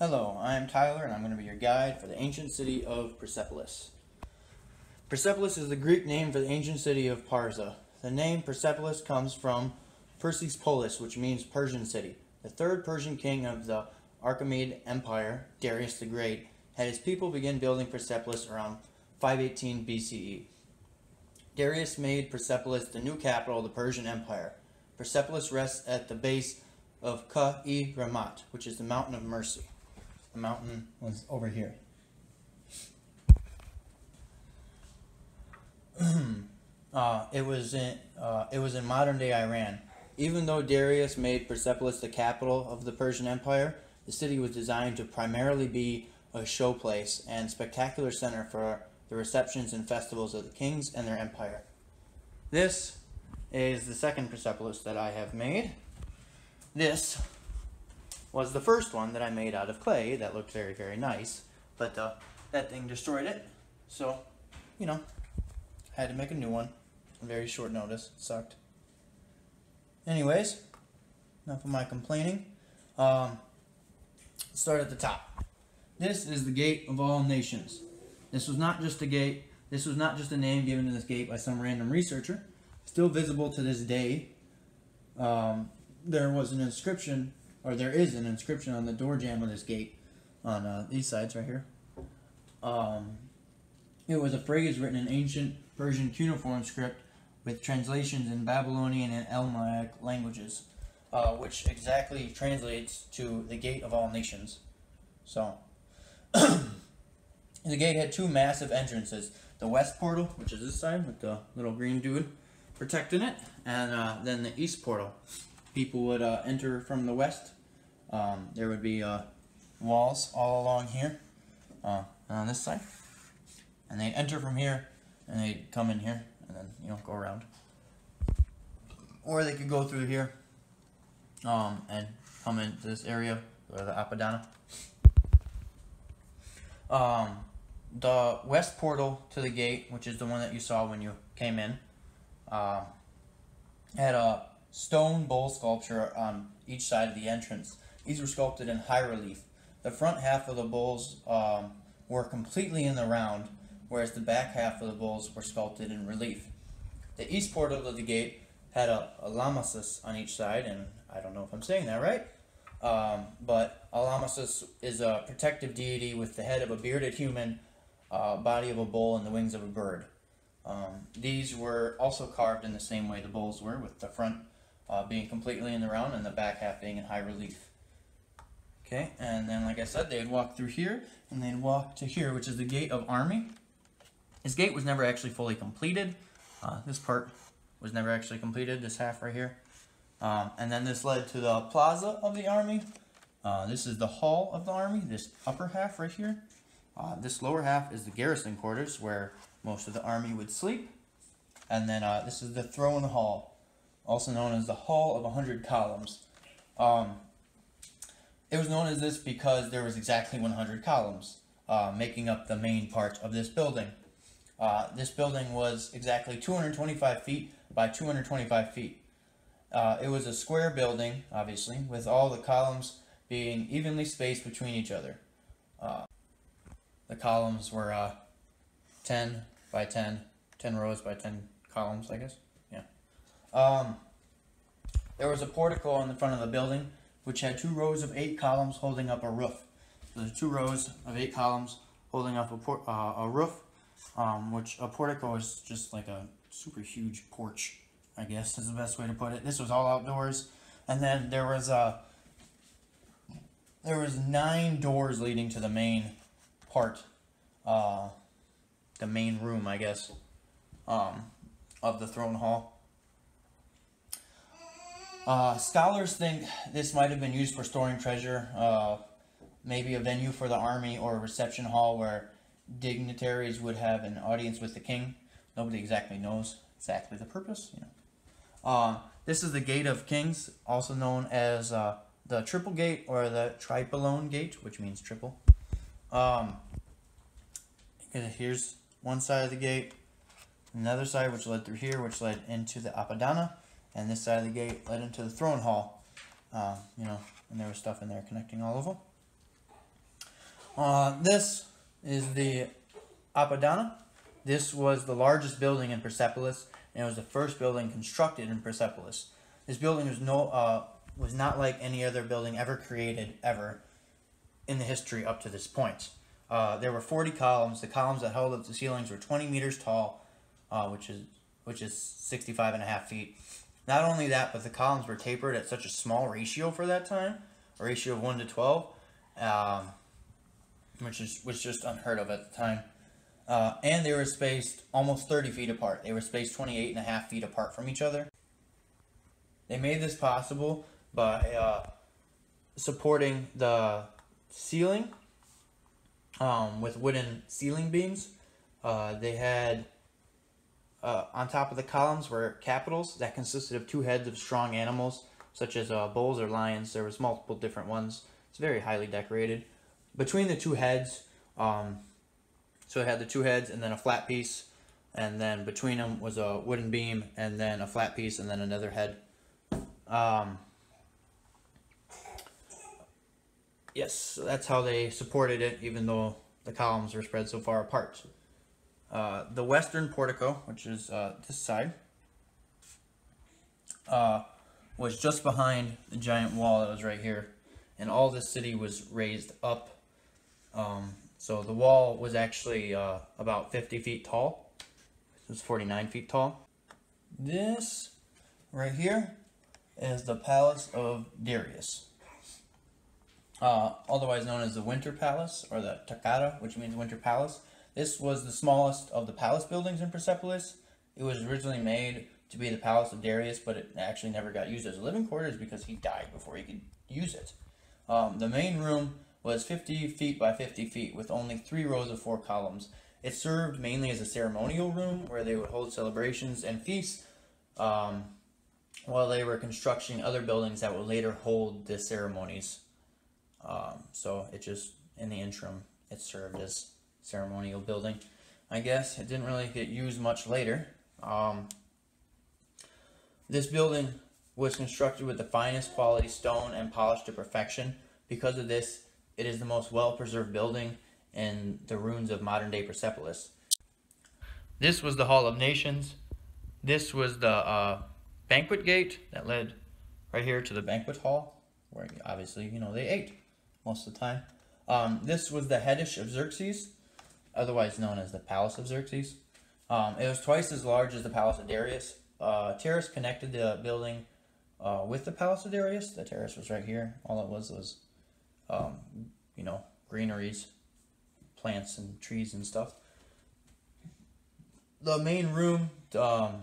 Hello, I am Tyler, and I'm going to be your guide for the ancient city of Persepolis. Persepolis is the Greek name for the ancient city of Parsa. The name Persepolis comes from Persepolis, which means Persian city. The third Persian king of the Achaemenid Empire, Darius the Great, had his people begin building Persepolis around 518 BCE. Darius made Persepolis the new capital of the Persian Empire. Persepolis rests at the base of Ka-i-Ramat, which is the Mountain of Mercy. The mountain was over here. It was in modern-day Iran. Even though Darius made Persepolis the capital of the Persian Empire, the city was designed to primarily be a showplace and spectacular center for the receptions and festivals of the kings and their empire. This is the second Persepolis that I have made. This was the first one that I made out of clay that looked very, very nice, but that thing destroyed it, so, I had to make a new one on very short notice. It sucked. Anyways, enough of my complaining. Let's start at the top. This is the Gate of All Nations. This was not just a gate. This was not just a name given to this gate by some random researcher. Still visible to this day. There was an inscription, or there is an inscription on the door jamb of this gate on these sides right here. It was a phrase written in ancient Persian cuneiform script with translations in Babylonian and Elmaic languages, which exactly translates to the Gate of All Nations. So, the gate had two massive entrances. The west portal, which is this side with the little green dude protecting it, and then the east portal. People would enter from the west. There would be walls all along here on this side, and they'd enter from here and they'd come in here and then go around, or they could go through here and come into this area or the Apadana. The west portal to the gate, which is the one that you saw when you came in, had a stone bowl sculpture on each side of the entrance. These were sculpted in high relief. The front half of the bowls were completely in the round, whereas the back half of the bowls were sculpted in relief. The east portal of the gate had a lamasis on each side, and I don't know if I'm saying that right, but a lamasis is a protective deity with the head of a bearded human, body of a bull, and the wings of a bird. These were also carved in the same way the bowls were, with the front being completely in the round and the back half being in high relief. Okay, and then like I said, they'd walk through here and they'd walk to here, which is the Gate of Army. This gate was never actually fully completed. This part was never actually completed, this half right here. And then this led to the Plaza of the Army. This is the Hall of the Army, this upper half right here. This lower half is the garrison quarters where most of the army would sleep. And then this is the Throne Hall, also known as the Hall of 100 Columns. It was known as this because there was exactly 100 columns making up the main part of this building. This building was exactly 225 feet by 225 feet. It was a square building, obviously, with all the columns being evenly spaced between each other. The columns were 10 by 10, 10 rows by 10 columns, I guess. Yeah. There was a portico on the front of the building, which had 2 rows of 8 columns holding up a roof. So there's 2 rows of 8 columns holding up a roof, which a portico is just like a super huge porch, I guess is the best way to put it. This was all outdoors, and then there was 9 doors leading to the main part, the main room, I guess, of the throne hall. Scholars think this might have been used for storing treasure, maybe a venue for the army, or a reception hall where dignitaries would have an audience with the king. Nobody exactly knows exactly the purpose. This is the Gate of Kings, also known as the Triple Gate or the Tripolone Gate, which means triple. Here's one side of the gate, another side which led through here, which led into the Apadana, and this side of the gate led into the throne hall. And there was stuff in there connecting all of them. This is the Apadana. This was the largest building in Persepolis, and it was the first building constructed in Persepolis. This building was not like any other building ever created ever in the history up to this point. There were 40 columns. The columns that held up the ceilings were 20 meters tall, which is 65.5 feet. Not only that, but the columns were tapered at such a small ratio for that time, a ratio of 1 to 12, which was just unheard of at the time. And they were spaced almost 30 feet apart. They were spaced 28.5 feet apart from each other. They made this possible by supporting the ceiling with wooden ceiling beams. They had on top of the columns were capitals that consisted of 2 heads of strong animals, such as bulls or lions. There was multiple different ones. It's very highly decorated. Between the 2 heads, so it had the 2 heads and then a flat piece, and then between them was a wooden beam and then a flat piece and then another head. Yes, so that's how they supported it, even though the columns were spread so far apart. The western portico, which is this side, was just behind the giant wall that was right here, and all this city was raised up. So the wall was actually about 50 feet tall. It was 49 feet tall. This right here is the Palace of Darius, otherwise known as the Winter Palace, or the Takata, which means Winter Palace. This was the smallest of the palace buildings in Persepolis. It was originally made to be the Palace of Darius, but it actually never got used as a living quarters because he died before he could use it. The main room was 50 feet by 50 feet with only 3 rows of 4 columns. It served mainly as a ceremonial room where they would hold celebrations and feasts while they were constructing other buildings that would later hold the ceremonies. So it just, in the interim, it served as ceremonial building. I guess it didn't really get used much later. This building was constructed with the finest quality stone and polished to perfection. Because of this, it is the most well-preserved building in the ruins of modern-day Persepolis. This was the Hall of Nations. This was the banquet gate that led right here to the banquet hall, where obviously, you know, they ate most of the time. This was the Hedish of Xerxes, otherwise known as the Palace of Xerxes. It was twice as large as the Palace of Darius. Terrace connected the building with the Palace of Darius. The terrace was right here. All it was you know, greeneries, plants and trees and stuff. The main room to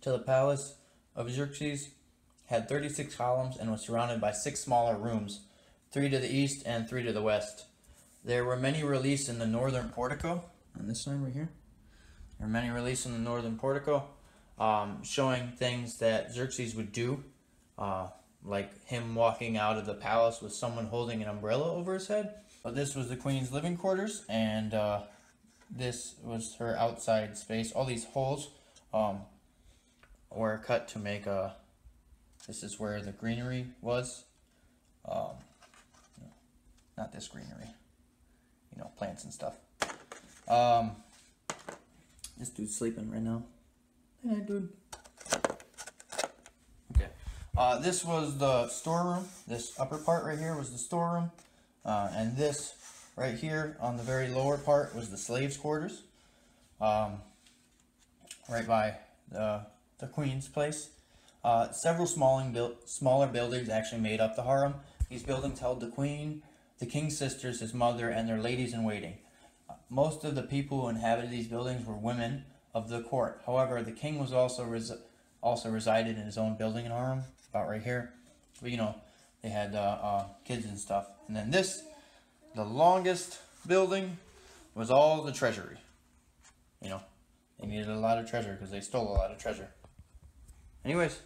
the Palace of Xerxes had 36 columns and was surrounded by 6 smaller rooms, 3 to the east and 3 to the west. There were many reliefs in the northern portico, on this side right here. There were many reliefs in the northern portico, showing things that Xerxes would do, like him walking out of the palace with someone holding an umbrella over his head. But this was the queen's living quarters, and this was her outside space. All these holes were cut to make a... This is where the greenery was. Not this greenery. You know, plants and stuff. This dude's sleeping right now. Hey, dude. Okay. This was the storeroom. This upper part right here was the storeroom. And this right here on the very lower part was the slaves' quarters. Right by the queen's place. Several smaller buildings actually made up the harem. These buildings held the queen, the king's sisters, his mother, and their ladies-in-waiting. Most of the people who inhabited these buildings were women of the court. However, the king was also resided in his own building and harem, about right here. But, you know, they had kids and stuff. And then this, the longest building, was all the treasury. You know, they needed a lot of treasure because they stole a lot of treasure. Anyways,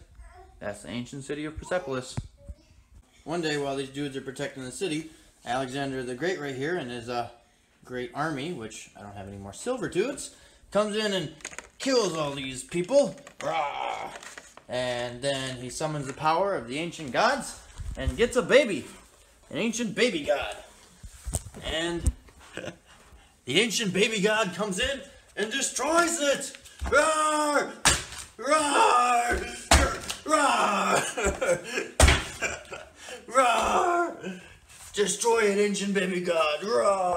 that's the ancient city of Persepolis. One day, while these dudes are protecting the city, Alexander the Great right here and his great army, which I don't have any more silver dudes, comes in and kills all these people. Rah! And then he summons the power of the ancient gods and gets a baby. An ancient baby god. And the ancient baby god comes in and destroys it. Roar! Roar! Roar! Roar! Destroy it, ancient baby god. Roar!